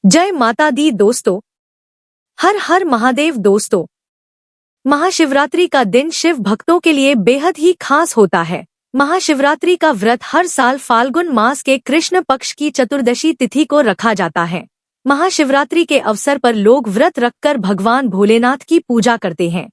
जय माता दी दोस्तों। हर हर महादेव दोस्तों। महाशिवरात्रि का दिन शिव भक्तों के लिए बेहद ही खास होता है। महाशिवरात्रि का व्रत हर साल फाल्गुन मास के कृष्ण पक्ष की चतुर्दशी तिथि को रखा जाता है। महाशिवरात्रि के अवसर पर लोग व्रत रखकर भगवान भोलेनाथ की पूजा करते हैं।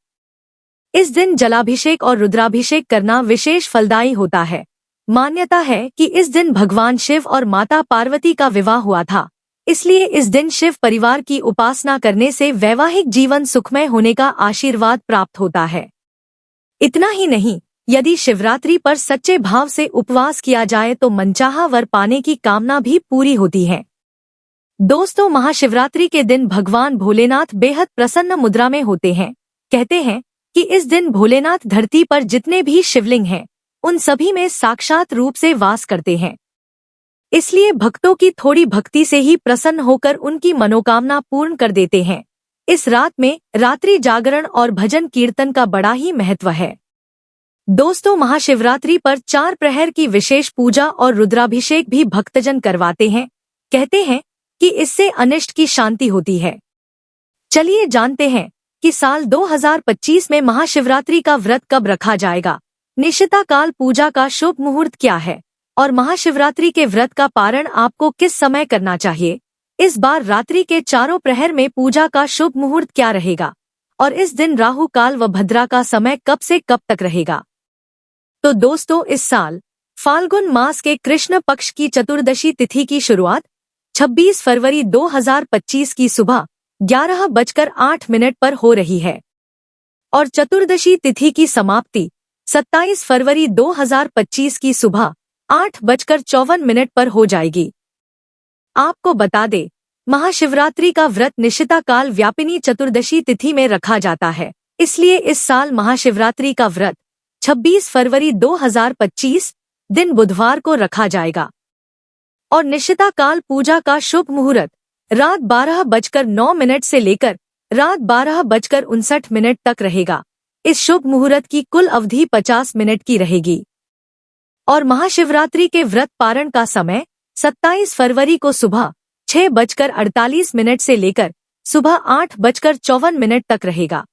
इस दिन जलाभिषेक और रुद्राभिषेक करना विशेष फलदायी होता है। मान्यता है कि इस दिन भगवान शिव और माता पार्वती का विवाह हुआ था, इसलिए इस दिन शिव परिवार की उपासना करने से वैवाहिक जीवन सुखमय होने का आशीर्वाद प्राप्त होता है। इतना ही नहीं, यदि शिवरात्रि पर सच्चे भाव से उपवास किया जाए तो मनचाहा वर पाने की कामना भी पूरी होती है। दोस्तों, महाशिवरात्रि के दिन भगवान भोलेनाथ बेहद प्रसन्न मुद्रा में होते हैं। कहते हैं कि इस दिन भोलेनाथ धरती पर जितने भी शिवलिंग हैं, उन सभी में साक्षात रूप से वास करते हैं। इसलिए भक्तों की थोड़ी भक्ति से ही प्रसन्न होकर उनकी मनोकामना पूर्ण कर देते हैं। इस रात में रात्रि जागरण और भजन कीर्तन का बड़ा ही महत्व है। दोस्तों, महाशिवरात्रि पर 4 प्रहर की विशेष पूजा और रुद्राभिषेक भी भक्तजन करवाते हैं। कहते हैं कि इससे अनिष्ट की शांति होती है। चलिए जानते हैं कि साल 2025 में महाशिवरात्रि का व्रत कब रखा जाएगा, निशिता काल पूजा का शुभ मुहूर्त क्या है और महाशिवरात्रि के व्रत का पारण आपको किस समय करना चाहिए। इस बार रात्रि के 4 प्रहर में पूजा का शुभ मुहूर्त क्या रहेगा और इस दिन राहु काल व भद्रा का समय कब से कब तक रहेगा। तो दोस्तों, इस साल फाल्गुन मास के कृष्ण पक्ष की चतुर्दशी तिथि की शुरुआत 26 फरवरी 2025 की सुबह 11:08 पर हो रही है और चतुर्दशी तिथि की समाप्ति 27 फरवरी 2025 की सुबह 8:54 पर हो जाएगी। आपको बता दें, महाशिवरात्रि का व्रत निशिता काल व्यापिनी चतुर्दशी तिथि में रखा जाता है, इसलिए इस साल महाशिवरात्रि का व्रत 26 फरवरी 2025 दिन बुधवार को रखा जाएगा और निशिता काल पूजा का शुभ मुहूर्त रात 12:09 से लेकर रात 12:59 तक रहेगा। इस शुभ मुहूर्त की कुल अवधि 50 मिनट की रहेगी और महाशिवरात्रि के व्रत पारण का समय 27 फरवरी को सुबह 6:48 से लेकर सुबह 8:54 तक रहेगा।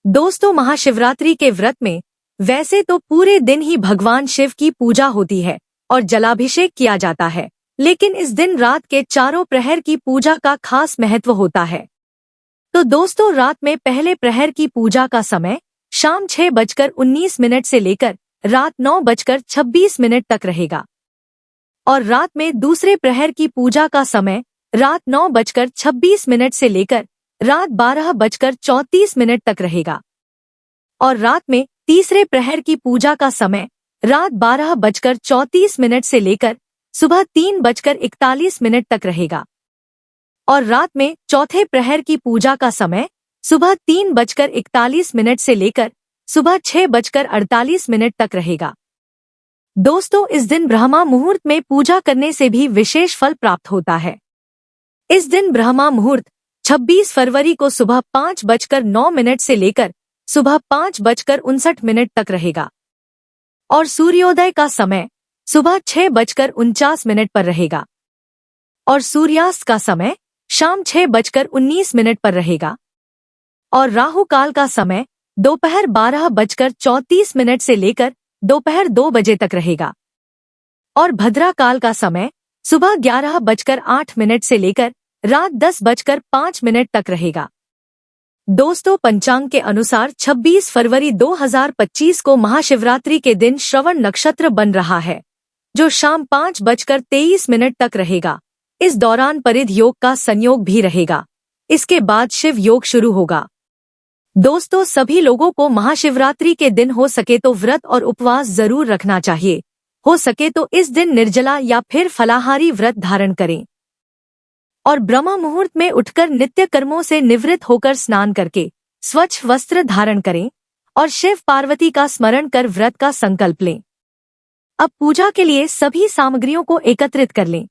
दोस्तों, महाशिवरात्रि के व्रत में वैसे तो पूरे दिन ही भगवान शिव की पूजा होती है और जलाभिषेक किया जाता है, लेकिन इस दिन रात के 4 प्रहर की पूजा का खास महत्व होता है। तो दोस्तों, रात में पहले प्रहर की पूजा का समय शाम 6:19 से लेकर रात 9:26 तक रहेगा और रात में दूसरे प्रहर की पूजा का समय रात 9:26 से लेकर रात 12:34 तक रहेगा और रात में तीसरे प्रहर की पूजा का समय रात 12:34 से लेकर सुबह 3:41 तक रहेगा और रात में चौथे प्रहर की पूजा का समय सुबह 3:41 से लेकर सुबह 6:48 तक रहेगा। दोस्तों, इस दिन ब्रह्मा मुहूर्त में पूजा करने से भी विशेष फल प्राप्त होता है। इस दिन ब्रह्मा मुहूर्त 26 फरवरी को सुबह 5:09 से लेकर सुबह 5:59 तक रहेगा और सूर्योदय का समय सुबह 6:49 पर रहेगा और सूर्यास्त का समय शाम 6:19 पर रहेगा और राहु काल का समय दोपहर 12:34 से लेकर दोपहर 2 बजे तक रहेगा और भद्रा काल का समय सुबह 11:08 से लेकर रात 10:05 तक रहेगा। दोस्तों, पंचांग के अनुसार 26 फरवरी 2025 को महाशिवरात्रि के दिन श्रवण नक्षत्र बन रहा है, जो शाम 5:23 तक रहेगा। इस दौरान परिध योग का संयोग भी रहेगा। इसके बाद शिव योग शुरू होगा। दोस्तों, सभी लोगों को महाशिवरात्रि के दिन हो सके तो व्रत और उपवास जरूर रखना चाहिए। हो सके तो इस दिन निर्जला या फिर फलाहारी व्रत धारण करें और ब्रह्म मुहूर्त में उठकर नित्य कर्मों से निवृत्त होकर स्नान करके स्वच्छ वस्त्र धारण करें और शिव पार्वती का स्मरण कर व्रत का संकल्प लें। अब पूजा के लिए सभी सामग्रियों को एकत्रित कर लें।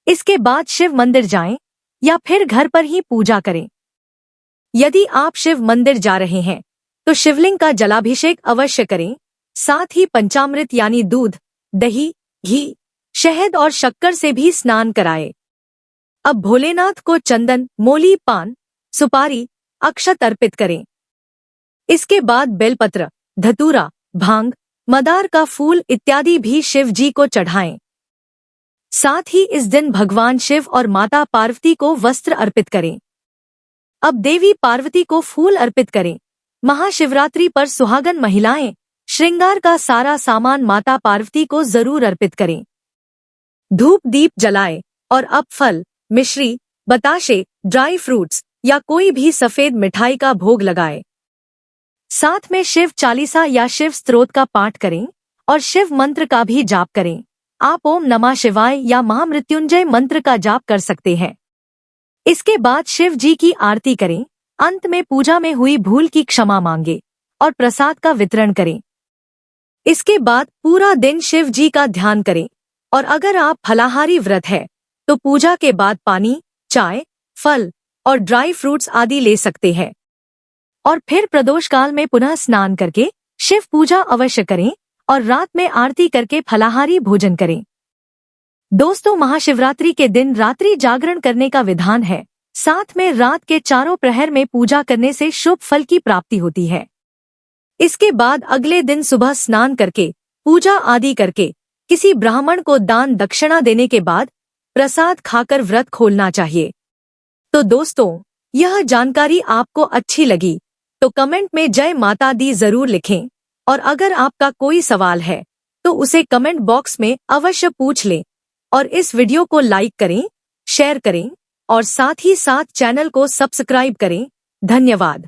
इसके बाद शिव मंदिर जाएं या फिर घर पर ही पूजा करें। यदि आप शिव मंदिर जा रहे हैं तो शिवलिंग का जलाभिषेक अवश्य करें। साथ ही पंचामृत यानी दूध, दही, घी, शहद और शक्कर से भी स्नान कराएं। अब भोलेनाथ को चंदन, मोली, पान, सुपारी, अक्षत अर्पित करें। इसके बाद बेलपत्र, धतूरा, भांग, मदार का फूल इत्यादि भी शिव जी को चढ़ाएं। साथ ही इस दिन भगवान शिव और माता पार्वती को वस्त्र अर्पित करें। अब देवी पार्वती को फूल अर्पित करें। महाशिवरात्रि पर सुहागन महिलाएं श्रृंगार का सारा सामान माता पार्वती को जरूर अर्पित करें। धूप दीप जलाएं और अब फल, मिश्री, बताशे, ड्राई फ्रूट्स या कोई भी सफेद मिठाई का भोग लगाएं। साथ में शिव चालीसा या शिव स्तोत्र का पाठ करें और शिव मंत्र का भी जाप करें। आप ओम नमः शिवाय या महामृत्युंजय मंत्र का जाप कर सकते हैं। इसके बाद शिव जी की आरती करें। अंत में पूजा में हुई भूल की क्षमा मांगे और प्रसाद का वितरण करें। इसके बाद पूरा दिन शिव जी का ध्यान करें और अगर आप फलाहारी व्रत है तो पूजा के बाद पानी, चाय, फल और ड्राई फ्रूट्स आदि ले सकते हैं। और फिर प्रदोष काल में पुनः स्नान करके शिव पूजा अवश्य करें और रात में आरती करके फलाहारी भोजन करें। दोस्तों, महाशिवरात्रि के दिन रात्रि जागरण करने का विधान है। साथ में रात के चारों प्रहर में पूजा करने से शुभ फल की प्राप्ति होती है। इसके बाद अगले दिन सुबह स्नान करके पूजा आदि करके किसी ब्राह्मण को दान दक्षिणा देने के बाद प्रसाद खाकर व्रत खोलना चाहिए। तो दोस्तों, यह जानकारी आपको अच्छी लगी तो कमेंट में जय माता दी जरूर लिखें और अगर आपका कोई सवाल है तो उसे कमेंट बॉक्स में अवश्य पूछ लें और इस वीडियो को लाइक करें, शेयर करें और साथ ही साथ चैनल को सब्सक्राइब करें। धन्यवाद।